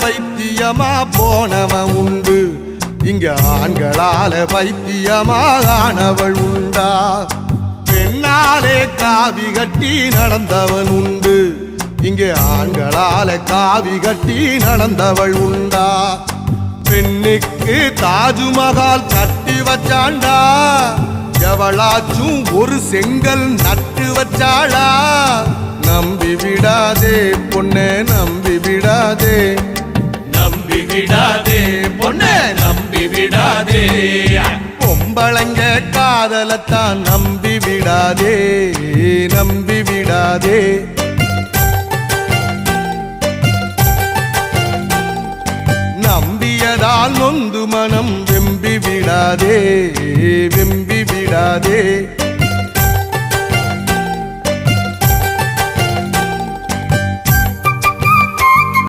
பைத்தியமா போனவன் உண்டு, இங்க ஆண்களால பைத்தியமானவள் உண்டா? பெண்ணாலே காவி கட்டி நடந்தவன் உண்டு, இங்கே ஆண்களால காவி கட்டி நடந்தவள் உண்டா? பெண்ணுக்கு தாஜ்மஹால் கட்டி வச்சாண்டா, எவளாச்சும் ஒரு செங்கல் நட்டு வச்சாளா? நம்பி விடாதே பொண்ணே, நம்பி விடாதே, நம்பி விடாதே பொண்ணே, நம்பி விடாதே. பொம்பளைங்க காதலத்தான் நம்பி விடாதே, நம்பி விடாதே. நம்பியதால் நொந்து மனம் வெம்பி விடாதே, வெம்பி விடாதே.